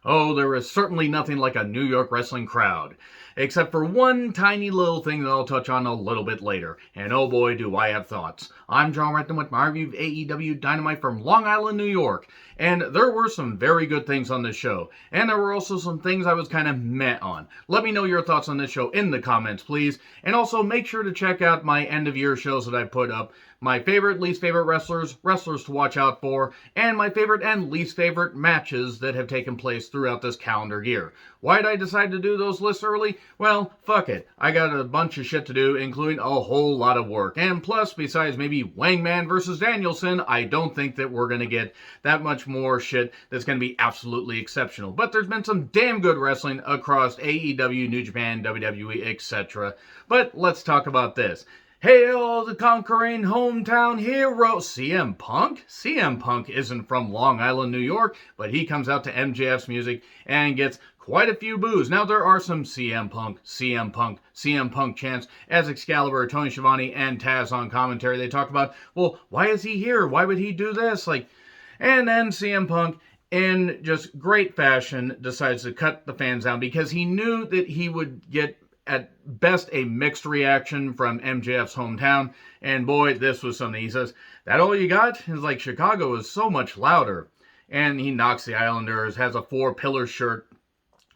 Oh, there is certainly nothing like a New York wrestling crowd. Except for one tiny little thing that I'll touch on a little bit later. And oh boy, do I have thoughts. I'm John Renton with my review of AEW Dynamite from Long Island, New York. And there were some very good things on this show. And there were also some things I was kind of meh on. Let me know your thoughts on this show in the comments, please. And also make sure to check out my end of year shows that I put up. My favorite, least favorite wrestlers, wrestlers to watch out for, and my favorite and least favorite matches that have taken place throughout this calendar year. Why did I decide to do those lists early? Well, fuck it. I got a bunch of shit to do, including a whole lot of work. And plus, besides maybe Wangman versus Danielson, I don't think that we're going to get that much more shit that's going to be absolutely exceptional. But there's been some damn good wrestling across AEW, New Japan, WWE, etc. But let's talk about this. Hail the conquering hometown hero, CM Punk. CM Punk isn't from Long Island, New York, but he comes out to MJF's music and gets quite a few boos. Now, there are some CM Punk, CM Punk, CM Punk chants as Excalibur, Tony Schiavone, and Taz on commentary. They talk about, well, why is he here? Why would he do this? And then CM Punk, in just great fashion, decides to cut the fans down because he knew that he would get at best a mixed reaction from MJF's hometown. And boy, this was something. He says, that all you got? It's like Chicago is so much louder. And he knocks the Islanders, has a 4-pillar shirt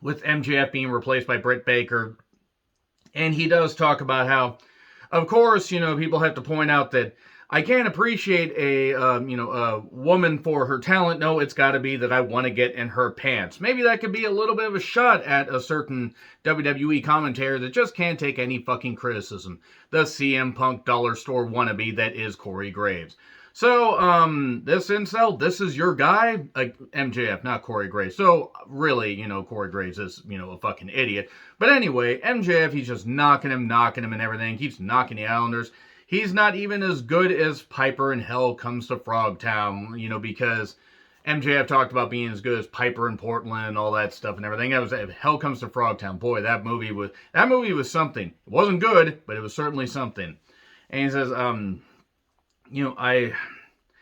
with MJF being replaced by Britt Baker. And he does talk about how, of course, people have to point out that I can't appreciate a woman for her talent. No, it's got to be that I want to get in her pants. Maybe that could be a little bit of a shot at a certain WWE commentator that just can't take any fucking criticism. The CM Punk dollar store wannabe that is Corey Graves. So, this incel, this is your guy? MJF, not Corey Graves. So, really, Corey Graves is, a fucking idiot. But anyway, MJF, he's just knocking him and everything. Keeps knocking the Islanders. He's not even as good as Piper in Hell Comes to Frogtown, because MJF talked about being as good as Piper in Portland and all that stuff and everything. That was Hell Comes to Frogtown. Boy, that movie was something. It wasn't good, but it was certainly something. And he says,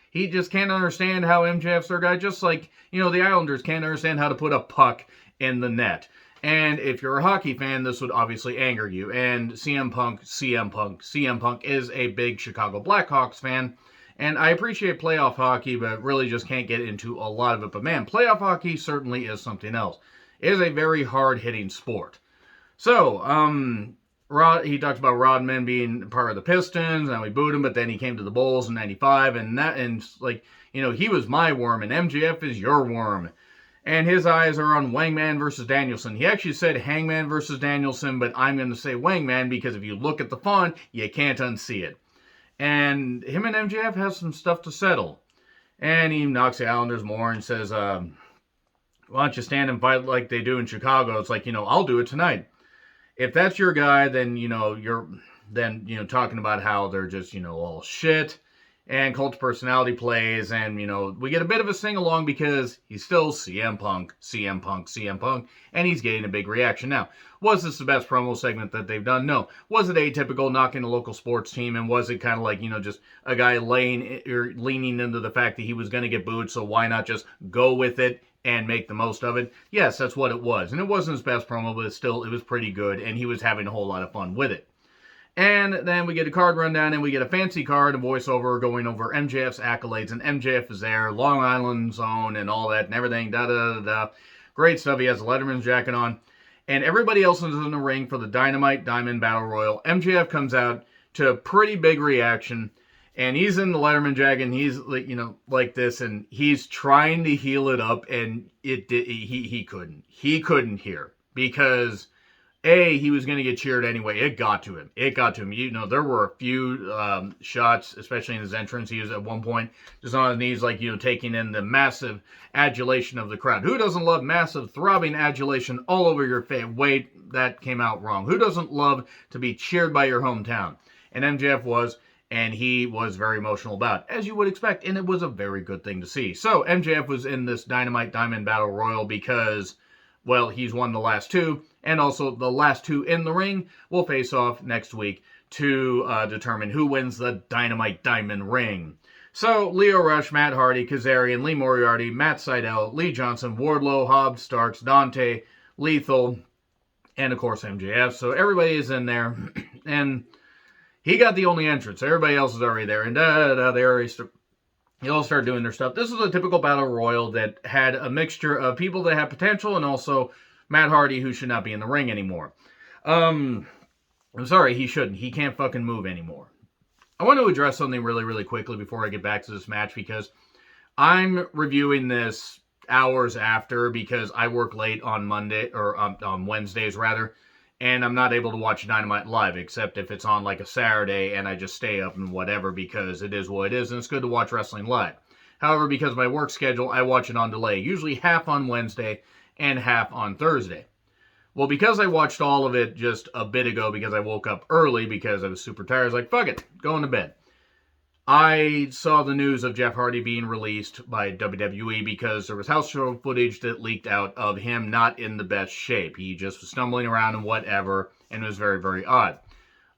he just can't understand how MJF's their guy, just like, the Islanders can't understand how to put a puck in the net. And if you're a hockey fan, this would obviously anger you. And CM Punk is a big Chicago Blackhawks fan. And I appreciate playoff hockey, but really just can't get into a lot of it. But man, playoff hockey certainly is something else. It is a very hard-hitting sport. So, he talks about Rodman being part of the Pistons, and we booed him, but then he came to the Bulls in 95, he was my worm, and MJF is your worm. And his eyes are on Wangman versus Danielson. He actually said Hangman versus Danielson, but I'm going to say Wangman because if you look at the font, you can't unsee it. And him and MJF have some stuff to settle. And he knocks the Islanders more and says, why don't you stand and fight like they do in Chicago? It's like, I'll do it tonight. If that's your guy, then, you're talking about how they're just, all shit. And cult of personality plays, and, we get a bit of a sing-along because he's still CM Punk, and he's getting a big reaction. Now, was this the best promo segment that they've done? No. Was it atypical knocking a local sports team, and was it kind of like, just a guy leaning into the fact that he was going to get booed, so why not just go with it and make the most of it? Yes, that's what it was. And it wasn't his best promo, but it was pretty good, and he was having a whole lot of fun with it. And then we get a card rundown, and we get a fancy card, a voiceover going over MJF's accolades, and MJF is there, Long Island zone, and all that, and everything, da-da-da-da. Great stuff. He has a Letterman's jacket on. And everybody else is in the ring for the Dynamite Diamond Battle Royal. MJF comes out to a pretty big reaction, and he's in the Letterman jacket, and he's, like this, and he's trying to heel it up, and he couldn't. He couldn't hear, because he was going to get cheered anyway. It got to him. There were a few shots, especially in his entrance. He was at one point just on his knees, taking in the massive adulation of the crowd. Who doesn't love massive, throbbing adulation all over your face? Wait, that came out wrong. Who doesn't love to be cheered by your hometown? And MJF was, and he was very emotional about it, as you would expect, and it was a very good thing to see. So MJF was in this Dynamite Diamond Battle Royal because, well, he's won the last two, and also the last two in the ring will face off next week to determine who wins the Dynamite Diamond ring. So, Lio Rush, Matt Hardy, Kazarian, Lee Moriarty, Matt Sydal, Lee Johnson, Wardlow, Hobbs, Starks, Dante, Lethal, and of course MJF. So everybody is in there, and he got the only entrance. Everybody else is already there, and they all start doing their stuff. This is a typical battle royal that had a mixture of people that have potential and also Matt Hardy, who should not be in the ring anymore. I'm sorry, he shouldn't. He can't fucking move anymore. I want to address something really, really quickly before I get back to this match, because I'm reviewing this hours after, because I work late on Monday, or on Wednesdays rather, and I'm not able to watch Dynamite live, except if it's on like a Saturday and I just stay up and whatever, because it is what it is, and it's good to watch wrestling live. However, because of my work schedule, I watch it on delay, usually half on Wednesday and half on Thursday. Well, because I watched all of it just a bit ago, because I woke up early because I was super tired, I was like, fuck it, going to bed. I saw the news of Jeff Hardy being released by WWE because there was house show footage that leaked out of him not in the best shape. He just was stumbling around and whatever, and it was very, very odd.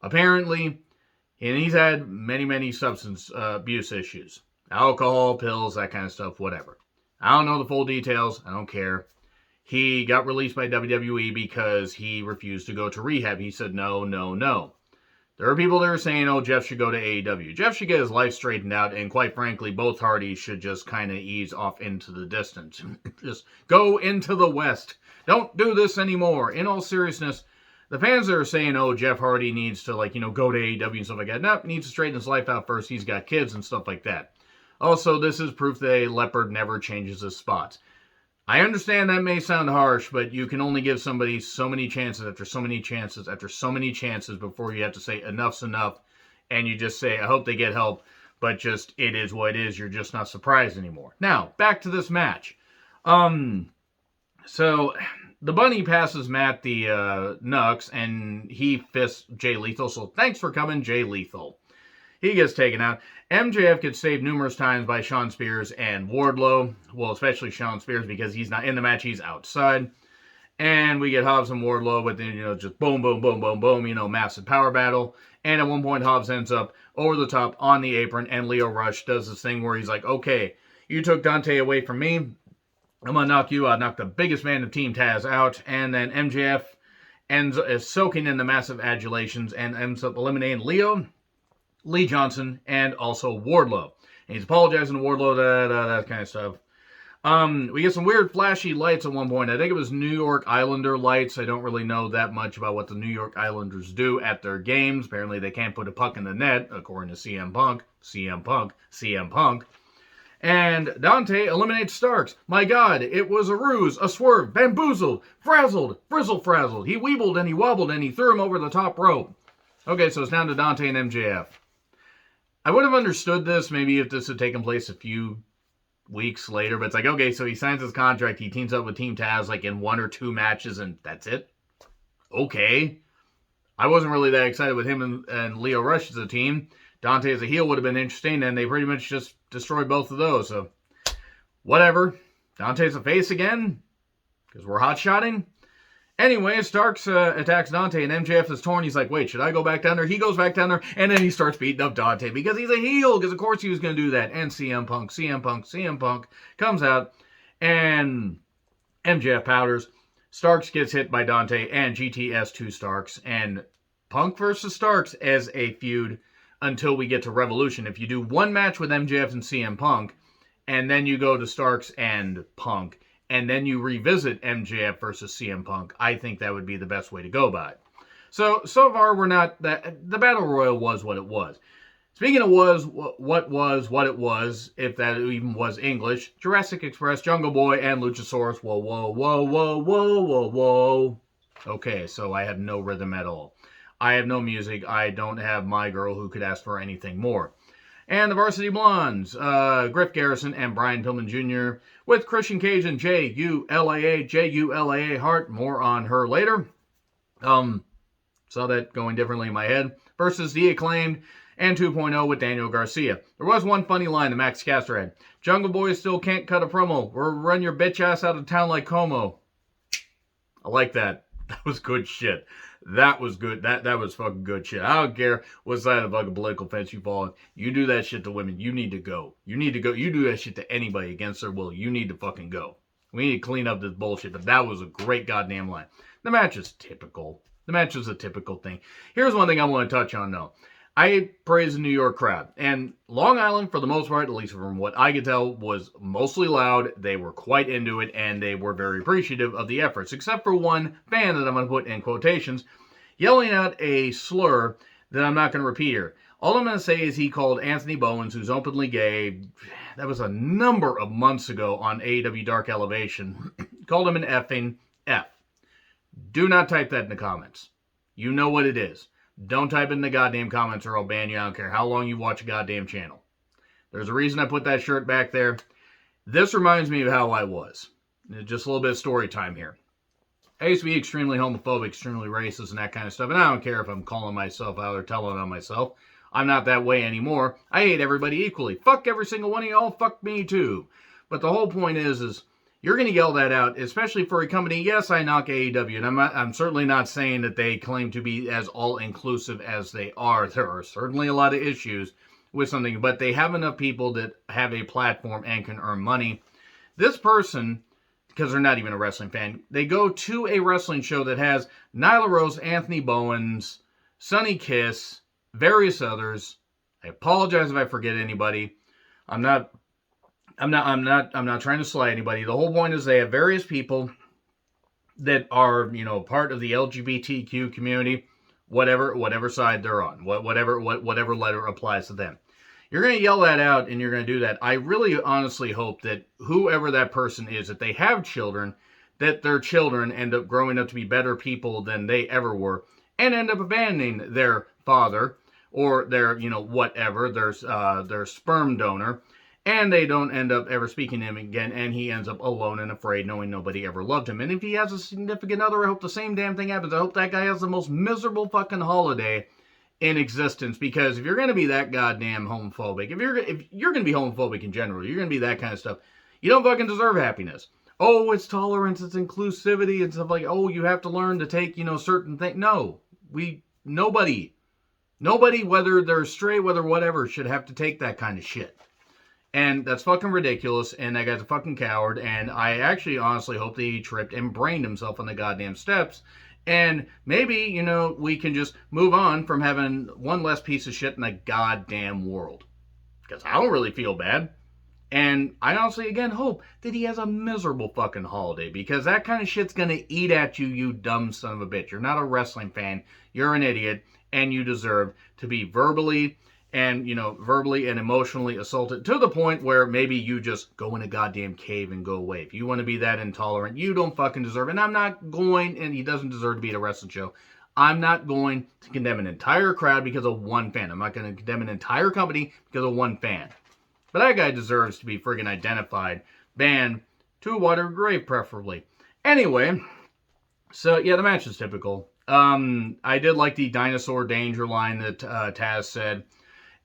Apparently, and he's had many, many substance abuse issues. Alcohol, pills, that kind of stuff, whatever. I don't know the full details. I don't care. He got released by WWE because he refused to go to rehab. He said, no, no, no. There are people that are saying, oh, Jeff should go to AEW. Jeff should get his life straightened out, and quite frankly, both Hardys should just kind of ease off into the distance. Just go into the West. Don't do this anymore. In all seriousness, the fans that are saying, oh, Jeff Hardy needs to, go to AEW and stuff like that, nope, needs to straighten his life out first. He's got kids and stuff like that. Also, this is proof that a leopard never changes his spots. I understand that may sound harsh, but you can only give somebody so many chances after so many chances after so many chances before you have to say enough's enough, and you just say, I hope they get help, but just it is what it is. You're just not surprised anymore. Now, back to this match. So the Bunny passes Matt the Nux, and he fists Jay Lethal, so thanks for coming, Jay Lethal. He gets taken out. MJF gets saved numerous times by Shawn Spears and Wardlow. Well, especially Shawn Spears, because he's not in the match. He's outside. And we get Hobbs and Wardlow with, just boom, boom, boom, boom, boom, massive power battle. And at one point, Hobbs ends up over the top on the apron, and Lio Rush does this thing where he's like, okay, you took Dante away from me. I'm going to knock you out, knock the biggest man of Team Taz out. And then MJF is soaking in the massive adulations and ends up eliminating Lio, Lee Johnson, and also Wardlow. And he's apologizing to Wardlow, that kind of stuff. We get some weird flashy lights at one point. I think it was New York Islander lights. I don't really know that much about what the New York Islanders do at their games. Apparently they can't put a puck in the net, according to CM Punk. And Dante eliminates Starks. My God, it was a ruse, a swerve, bamboozled, frazzled, frizzle-frazzled. He weebled and he wobbled and he threw him over the top rope. Okay, so it's down to Dante and MJF. I would have understood this maybe if this had taken place a few weeks later, but it's like, okay, so he signs his contract, he teams up with Team Taz in 1 or 2 matches, and that's it? Okay. I wasn't really that excited with him and Lio Rush as a team. Dante as a heel would have been interesting, and they pretty much just destroyed both of those, so whatever. Dante's a face again, because we're hot-shotting. Anyway, Starks attacks Dante, and MJF is torn. He's like, wait, should I go back down there? He goes back down there, and then he starts beating up Dante because he's a heel, because of course he was going to do that. And CM Punk comes out, and MJF powders. Starks gets hit by Dante, and GTS2 Starks, and Punk versus Starks as a feud until we get to Revolution. If you do one match with MJF and CM Punk, and then you go to Starks and Punk, and then you revisit MJF versus CM Punk, I think that would be the best way to go about it. So far, we're not... The Battle Royal was what it was. Speaking of what it was, if that even was English, Jurassic Express, Jungle Boy, and Luchasaurus. Whoa. Okay, so I have no rhythm at all. I have no music. I don't have my girl who could ask for anything more. And the Varsity Blondes, Griff Garrison and Brian Pillman Jr., with Christian Cage and J-U-L-A-A Hart. More on her later. Saw that going differently in my head. Versus The Acclaimed and 2.0 with Daniel Garcia. There was one funny line that Max Caster had. Jungle Boy still can't cut a promo. We'll run your bitch ass out of town like Como. I like that. That was good shit. That was good. That was fucking good shit. I don't care what side of the fucking political fence you fall on. You do that shit to women, you need to go. You need to go. You do that shit to anybody against their will. You need to fucking go. We need to clean up this bullshit. But that was a great goddamn line. The match is typical. The match is a typical thing. Here's one thing I want to touch on, though. I praise the New York crowd. And Long Island, for the most part, at least from what I could tell, was mostly loud. They were quite into it, and they were very appreciative of the efforts, except for one fan that I'm going to put in quotations, yelling out a slur that I'm not going to repeat here. All I'm going to say is he called Anthony Bowens, who's openly gay, that was a number of months ago on AEW Dark Elevation, called him an effing F. Do not type that in the comments. You know what it is. Don't type it in the goddamn comments or I'll ban you. I don't care how long you watch a goddamn channel. There's a reason I put that shirt back there. This reminds me of how I was. Just a little bit of story time here. I used to be extremely homophobic, extremely racist, and that kind of stuff. And I don't care if I'm calling myself out or telling on myself. I'm not that way anymore. I hate everybody equally. Fuck every single one of y'all. Fuck me too. But the whole point is you're going to yell that out, especially for a company. Yes, I knock AEW, and I'm certainly not saying that they claim to be as all-inclusive as they are. There are certainly a lot of issues with something, but they have enough people that have a platform and can earn money. This person, because they're not even a wrestling fan, they go to a wrestling show that has Nyla Rose, Anthony Bowens, Sonny Kiss, various others. I apologize if I forget anybody. I'm not trying to slay anybody. The whole point is they have various people that are, part of the LGBTQ community, whatever side they're on, whatever letter applies to them. You're going to yell that out and you're going to do that. I really honestly hope that whoever that person is, that they have children, that their children end up growing up to be better people than they ever were and end up abandoning their father or their, whatever, their sperm donor. And they don't end up ever speaking to him again, and he ends up alone and afraid, knowing nobody ever loved him. And if he has a significant other, I hope the same damn thing happens. I hope that guy has the most miserable fucking holiday in existence, because if you're going to be that goddamn homophobic, if you're going to be homophobic in general, you're going to be that kind of stuff, you don't fucking deserve happiness. Oh, it's tolerance, it's inclusivity, and stuff like, oh, you have to learn to take, certain things. No, nobody, whether they're straight, whether whatever, should have to take that kind of shit. And that's fucking ridiculous, and that guy's a fucking coward, and I actually honestly hope that he tripped and brained himself on the goddamn steps, and maybe, we can just move on from having one less piece of shit in the goddamn world. Because I don't really feel bad. And I honestly, again, hope that he has a miserable fucking holiday, because that kind of shit's gonna eat at you, you dumb son of a bitch. You're not a wrestling fan, you're an idiot, and you deserve to be verbally and emotionally assaulted to the point where maybe you just go in a goddamn cave and go away. If you want to be that intolerant, you don't fucking deserve it. And I'm not going, and he doesn't deserve to be at a wrestling show. I'm not going to condemn an entire crowd because of one fan. I'm not going to condemn an entire company because of one fan. But that guy deserves to be friggin' identified, banned, to a water grave preferably. Anyway, so yeah, the match is typical. I did like the dinosaur danger line that Taz said.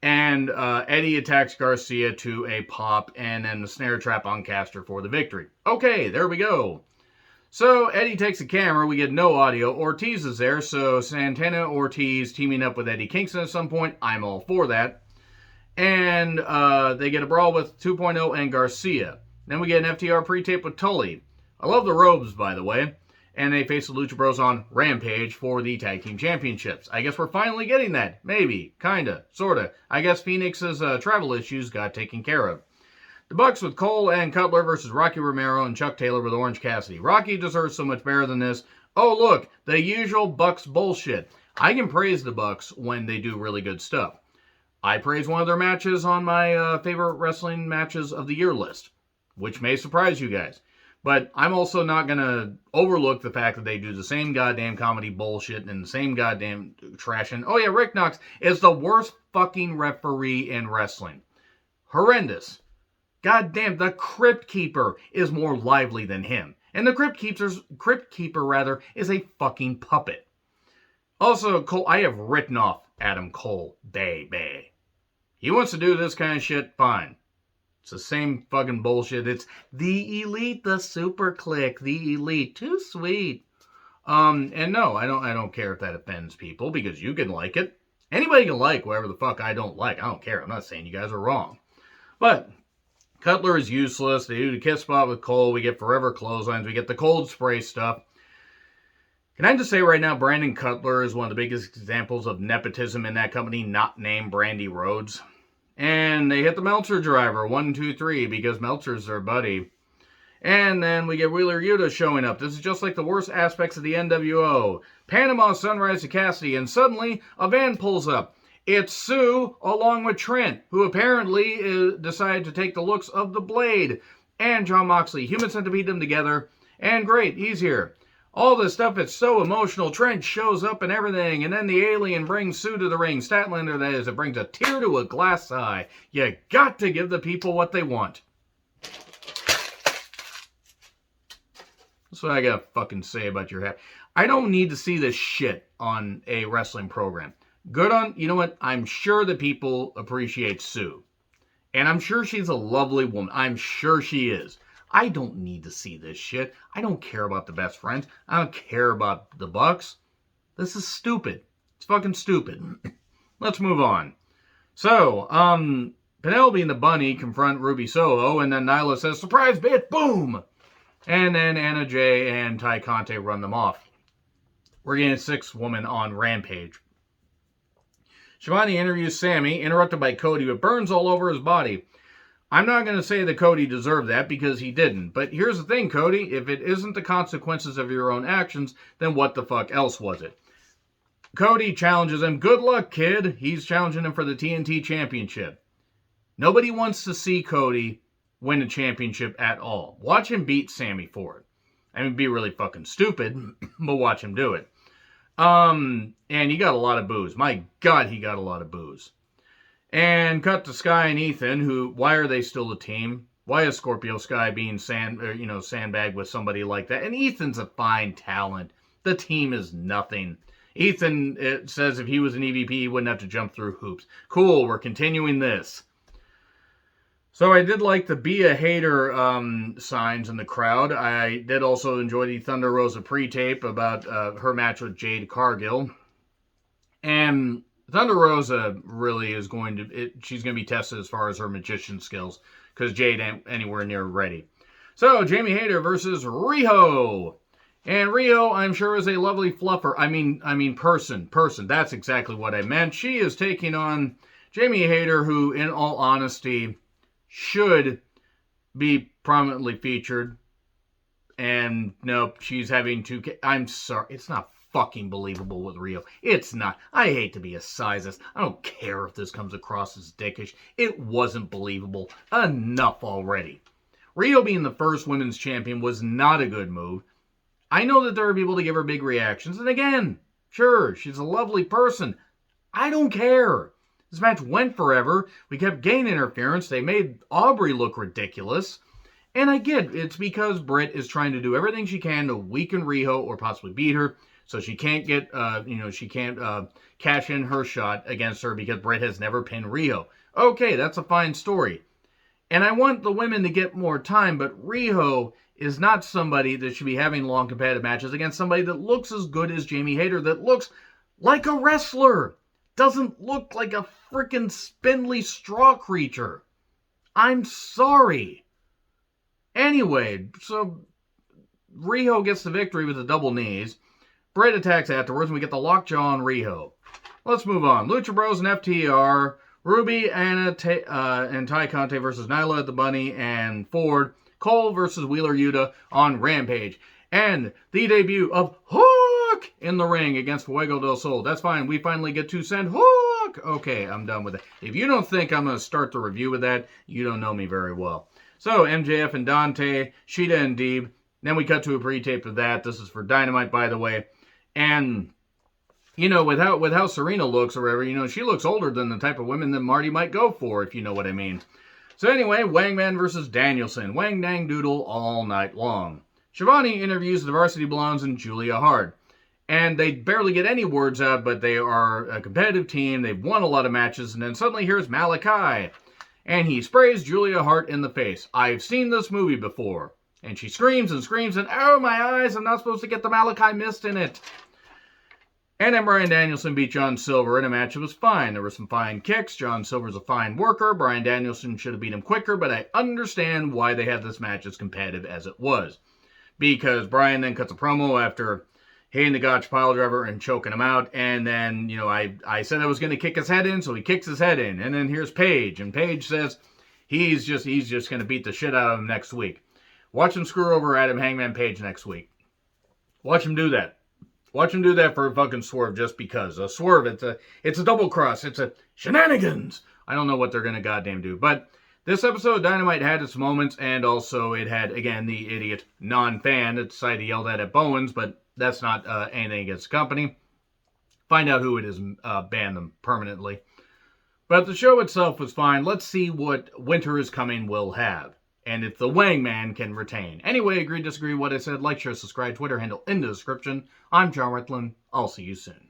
And Eddie attacks Garcia to a pop and then the snare trap on Caster for the victory. Okay, there we go. So Eddie takes the camera. We get no audio. Ortiz is there. So Santana Ortiz teaming up with Eddie Kingston at some point. I'm all for that. And they get a brawl with 2.0 and Garcia. Then we get an FTR pre-tape with Tully. I love the robes, by the way. And they face the Lucha Bros on Rampage for the Tag Team Championships. I guess we're finally getting that. Maybe. Kinda. Sorta. I guess Phoenix's travel issues got taken care of. The Bucks with Cole and Cutler versus Rocky Romero and Chuck Taylor with Orange Cassidy. Rocky deserves so much better than this. Oh, look. The usual Bucks bullshit. I can praise the Bucks when they do really good stuff. I praise one of their matches on my favorite wrestling matches of the year list, which may surprise you guys. But I'm also not going to overlook the fact that they do the same goddamn comedy bullshit and the same goddamn trash. And, oh yeah, Rick Knox is the worst fucking referee in wrestling. Horrendous. Goddamn, the Crypt Keeper is more lively than him. And the Crypt Keeper is a fucking puppet. Also, Cole, I have written off Adam Cole, baby. He wants to do this kind of shit, fine. It's the same fucking bullshit. It's the elite, the super clique, the elite. Too sweet. And no, I don't care if that offends people, because you can like it. Anybody can like whatever the fuck I don't like. I don't care. I'm not saying you guys are wrong. But Cutler is useless. They do the kiss spot with Cole. We get forever clotheslines. We get the cold spray stuff. Can I just say right now, Brandon Cutler is one of the biggest examples of nepotism in that company, not named Brandy Rhodes. And they hit the Meltzer driver, 1, 2, 3, because Meltzer's their buddy. And then we get Wheeler Yuta showing up. This is just like the worst aspects of the NWO. Panama Sunrise to Cassidy, and suddenly a van pulls up. It's Sue along with Trent, who apparently decided to take the looks of the Blade. And Jon Moxley. Human Centipede them together. And great, he's here. All this stuff, it's so emotional. Trent shows up and everything, and then the alien brings Sue to the ring. Statlander, that is, it brings a tear to a glass eye. You got to give the people what they want. That's what I gotta fucking say about your hat. I don't need to see this shit on a wrestling program. Good on, you know what? I'm sure that people appreciate Sue. And I'm sure she's a lovely woman. I'm sure she is. I don't need to see this shit. I don't care about the Best Friends. I don't care about the Bucks. This is stupid. It's fucking stupid. Let's move on. So, Penelope and the Bunny confront Ruby Soho, and then Nyla says, "Surprise, bitch!" Boom! And then Anna Jay and Ty Conte run them off. We're getting a 6-woman on Rampage. Shivani interviews Sammy, interrupted by Cody with burns all over his body. I'm not going to say that Cody deserved that, because he didn't. But here's the thing, Cody. If it isn't the consequences of your own actions, then what the fuck else was it? Cody challenges him. Good luck, kid. He's challenging him for the TNT Championship. Nobody wants to see Cody win a championship at all. Watch him beat Sammy for it. I mean, it'd be really fucking stupid, but watch him do it. And he got a lot of boos. My God, he got a lot of boos. And cut to Sky and Ethan, who, why are they still a team? Why is Scorpio Sky being sandbagged with somebody like that? And Ethan's a fine talent. The team is nothing. Ethan says if he was an EVP, he wouldn't have to jump through hoops. Cool, we're continuing this. So I did like the Be a Hater signs in the crowd. I did also enjoy the Thunder Rosa pre-tape about her match with Jade Cargill. And Thunder Rosa really is she's going to be tested as far as her magician skills, because Jade ain't anywhere near ready. So, Jamie Hayter versus Riho. And Riho, I'm sure, is a lovely fluffer. I mean person. That's exactly what I meant. She is taking on Jamie Hayter, who, in all honesty, should be prominently featured. And nope, she's having to... I'm sorry, it's not fucking believable with Riho. It's not. I hate to be a sizist. I don't care if this comes across as dickish. It wasn't believable. Enough already. Riho being the first women's champion was not a good move. I know that there are people to give her big reactions. And again, sure, she's a lovely person. I don't care. This match went forever. We kept getting interference. They made Aubrey look ridiculous. And I get it's because Britt is trying to do everything she can to weaken Riho or possibly beat her. So she can't get, she can't cash in her shot against her because Britt has never pinned Riho. Okay, that's a fine story. And I want the women to get more time, but Riho is not somebody that should be having long competitive matches against somebody that looks as good as Jamie Hayter, that looks like a wrestler. Doesn't look like a freaking spindly straw creature. I'm sorry. Anyway, so Riho gets the victory with the double knees. Britt attacks afterwards, and we get the lockjaw on Riho. Let's move on. Lucha Bros and FTR. Ruby, Anna, and Ty Conte versus Nyla the Bunny and Ford. Cole versus Wheeler Yuta on Rampage. And the debut of Hook in the ring against Fuego del Sol. That's fine. We finally get to send Hook. Okay, I'm done with it. If you don't think I'm going to start the review with that, you don't know me very well. So, MJF and Dante, Sheeta and Deeb. Then we cut to a pre-tape of that. This is for Dynamite, by the way. And, with how Serena looks or whatever, she looks older than the type of women that Marty might go for, if you know what I mean. So anyway, Wangman versus Danielson. Wang Dang Doodle all night long. Shivani interviews the Varsity Blondes and Julia Hart. And they barely get any words out, but they are a competitive team. They've won a lot of matches. And then suddenly here's Malachi. And he sprays Julia Hart in the face. I've seen this movie before. And she screams and screams, and oh, my eyes, I'm not supposed to get the Malachi Mist in it. And then Bryan Danielson beat John Silver in a match that was fine. There were some fine kicks. John Silver's a fine worker. Bryan Danielson should have beat him quicker, but I understand why they had this match as competitive as it was. Because Bryan then cuts a promo after hitting the Gotch piledriver and choking him out. And then, I said I was going to kick his head in, so he kicks his head in. And then here's Paige. And Paige says he's just going to beat the shit out of him next week. Watch him screw over Adam Hangman Page next week. Watch him do that. Watch him do that for a fucking Swerve just because. A Swerve, it's a double cross. It's a shenanigans. I don't know what they're going to goddamn do. But this episode of Dynamite had its moments, and also it had, again, the idiot non-fan that decided to yell at Bowens, but that's not anything against the company. Find out who it is, ban them permanently. But the show itself was fine. Let's see what Winter is Coming will have. And if the Wangman can retain. Anyway, agree, disagree with what I said. Like, share, subscribe, Twitter handle in the description. I'm John Ritlin. I'll see you soon.